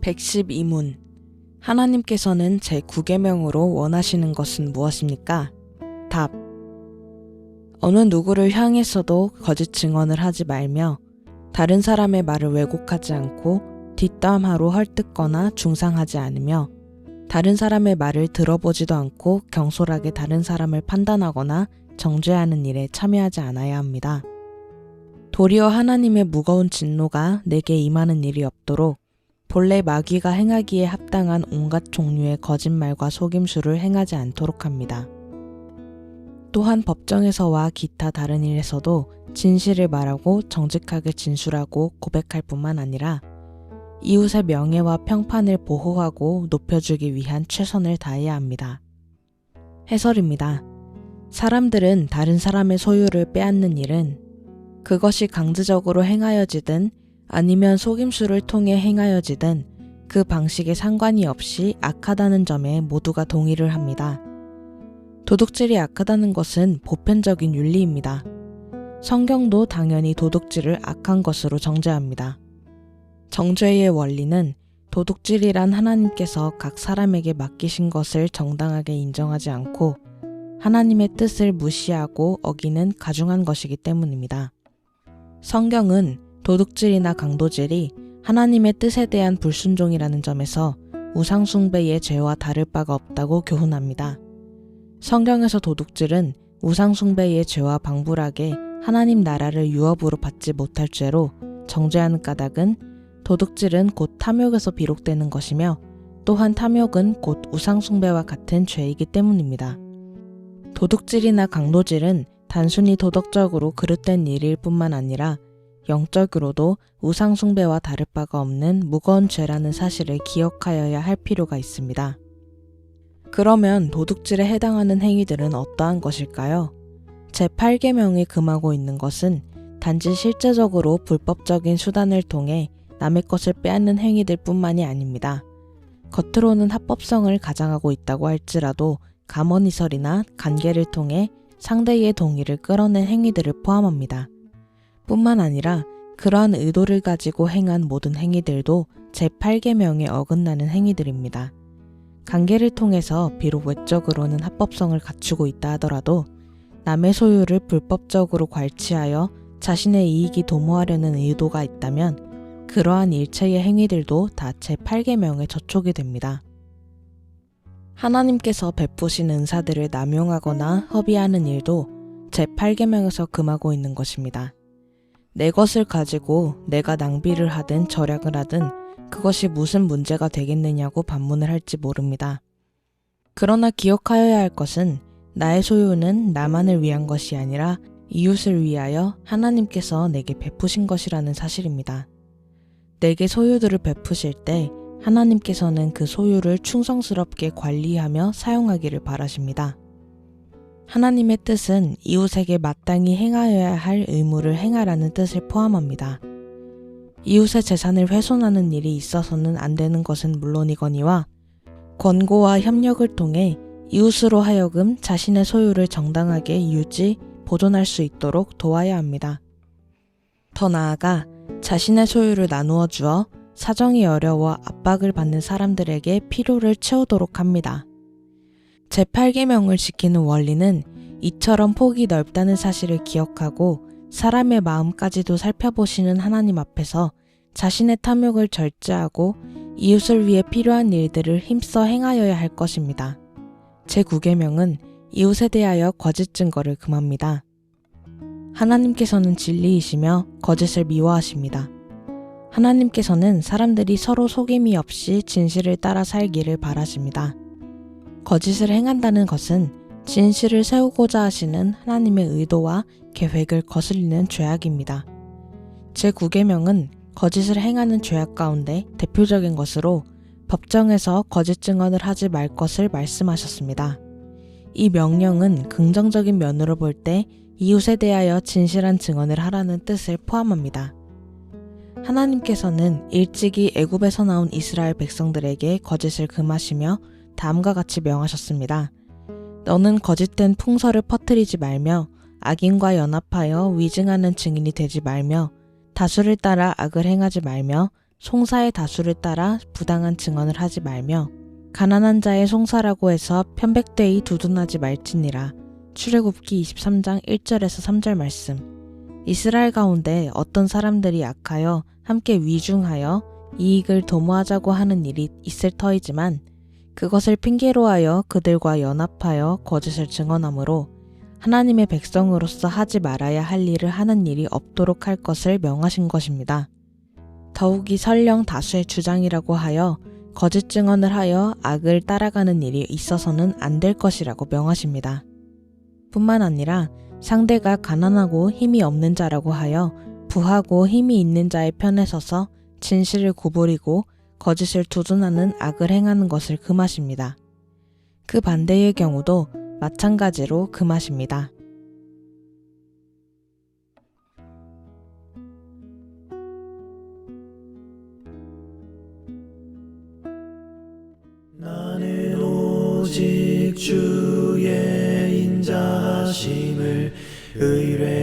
112문. 하나님께서는 제9계명으로 원하시는 것은 무엇입니까? 답. 어느 누구를 향해서도 거짓 증언을 하지 말며 다른 사람의 말을 왜곡하지 않고 뒷담화로 헐뜯거나 중상하지 않으며 다른 사람의 말을 들어보지도 않고 경솔하게 다른 사람을 판단하거나 정죄하는 일에 참여하지 않아야 합니다. 도리어 하나님의 무거운 진노가 내게 임하는 일이 없도록 본래 마귀가 행하기에 합당한 온갖 종류의 거짓말과 속임수를 행하지 않도록 합니다. 또한 법정에서와 기타 다른 일에서도 진실을 말하고 정직하게 진술하고 고백할 뿐만 아니라 이웃의 명예와 평판을 보호하고 높여주기 위한 최선을 다해야 합니다. 해설입니다. 사람들은 다른 사람의 소유를 빼앗는 일은 그것이 강제적으로 행하여지든 아니면 속임수를 통해 행하여지든 그 방식에 상관이 없이 악하다는 점에 모두가 동의를 합니다. 도둑질이 악하다는 것은 보편적인 윤리입니다. 성경도 당연히 도둑질을 악한 것으로 정죄합니다. 정죄의 원리는 도둑질이란 하나님께서 각 사람에게 맡기신 것을 정당하게 인정하지 않고 하나님의 뜻을 무시하고 어기는 가중한 것이기 때문입니다. 성경은 도둑질이나 강도질이 하나님의 뜻에 대한 불순종이라는 점에서 우상숭배의 죄와 다를 바가 없다고 교훈합니다. 성경에서 도둑질은 우상숭배의 죄와 방불하게 하나님 나라를 유업으로 받지 못할 죄로 정죄하는 까닭은 도둑질은 곧 탐욕에서 비롯되는 것이며 또한 탐욕은 곧 우상숭배와 같은 죄이기 때문입니다. 도둑질이나 강도질은 단순히 도덕적으로 그릇된 일일 뿐만 아니라 영적으로도 우상숭배와 다를 바가 없는 무거운 죄라는 사실을 기억하여야 할 필요가 있습니다. 그러면 도둑질에 해당하는 행위들은 어떠한 것일까요? 제8계명이 금하고 있는 것은 단지 실제적으로 불법적인 수단을 통해 남의 것을 빼앗는 행위들 뿐만이 아닙니다. 겉으로는 합법성을 가장하고 있다고 할지라도 감언이설이나 관계를 통해 상대의 동의를 끌어낸 행위들을 포함합니다. 뿐만 아니라 그러한 의도를 가지고 행한 모든 행위들도 제8계명에 어긋나는 행위들입니다. 관계를 통해서 비록 외적으로는 합법성을 갖추고 있다 하더라도 남의 소유를 불법적으로 괄취하여 자신의 이익이 도모하려는 의도가 있다면 그러한 일체의 행위들도 다 제8계명에 저촉이 됩니다. 하나님께서 베푸신 은사들을 남용하거나 허비하는 일도 제8계명에서 금하고 있는 것입니다. 내 것을 가지고 내가 낭비를 하든 절약을 하든 그것이 무슨 문제가 되겠느냐고 반문을 할지 모릅니다. 그러나 기억하여야 할 것은 나의 소유는 나만을 위한 것이 아니라 이웃을 위하여 하나님께서 내게 베푸신 것이라는 사실입니다. 내게 소유들을 베푸실 때 하나님께서는 그 소유를 충성스럽게 관리하며 사용하기를 바라십니다. 하나님의 뜻은 이웃에게 마땅히 행하여야 할 의무를 행하라는 뜻을 포함합니다. 이웃의 재산을 훼손하는 일이 있어서는 안 되는 것은 물론이거니와 권고와 협력을 통해 이웃으로 하여금 자신의 소유를 정당하게 유지, 보존할 수 있도록 도와야 합니다. 더 나아가 자신의 소유를 나누어 주어 사정이 어려워 압박을 받는 사람들에게 필요를 채우도록 합니다. 제8계명을 지키는 원리는 이처럼 폭이 넓다는 사실을 기억하고 사람의 마음까지도 살펴보시는 하나님 앞에서 자신의 탐욕을 절제하고 이웃을 위해 필요한 일들을 힘써 행하여야 할 것입니다. 제9계명은 이웃에 대하여 거짓 증거를 금합니다. 하나님께서는 진리이시며 거짓을 미워하십니다. 하나님께서는 사람들이 서로 속임이 없이 진실을 따라 살기를 바라십니다. 거짓을 행한다는 것은 진실을 세우고자 하시는 하나님의 의도와 계획을 거슬리는 죄악입니다. 제9계명은 거짓을 행하는 죄악 가운데 대표적인 것으로 법정에서 거짓 증언을 하지 말 것을 말씀하셨습니다. 이 명령은 긍정적인 면으로 볼 때 이웃에 대하여 진실한 증언을 하라는 뜻을 포함합니다. 하나님께서는 일찍이 애굽에서 나온 이스라엘 백성들에게 거짓을 금하시며 다음과 같이 명하셨습니다. 너는 거짓된 풍설을 퍼뜨리지 말며 악인과 연합하여 위증하는 증인이 되지 말며 다수를 따라 악을 행하지 말며 송사의 다수를 따라 부당한 증언을 하지 말며 가난한 자의 송사라고 해서 편백되이 두둔하지 말지니라. 출애굽기 23장 1절에서 3절 말씀. 이스라엘 가운데 어떤 사람들이 악하여 함께 위중하여 이익을 도모하자고 하는 일이 있을 터이지만 그것을 핑계로 하여 그들과 연합하여 거짓을 증언하므로 하나님의 백성으로서 하지 말아야 할 일을 하는 일이 없도록 할 것을 명하신 것입니다. 더욱이 설령 다수의 주장이라고 하여 거짓 증언을 하여 악을 따라가는 일이 있어서는 안 될 것이라고 명하십니다. 뿐만 아니라 상대가 가난하고 힘이 없는 자라고 하여 부하고 힘이 있는 자의 편에 서서 진실을 구부리고 거짓을 두둔하는 악을 행하는 것을 금하십니다. 그 반대의 경우도 마찬가지로 금하십니다. 나는 오직 주의 인자하심을 의뢰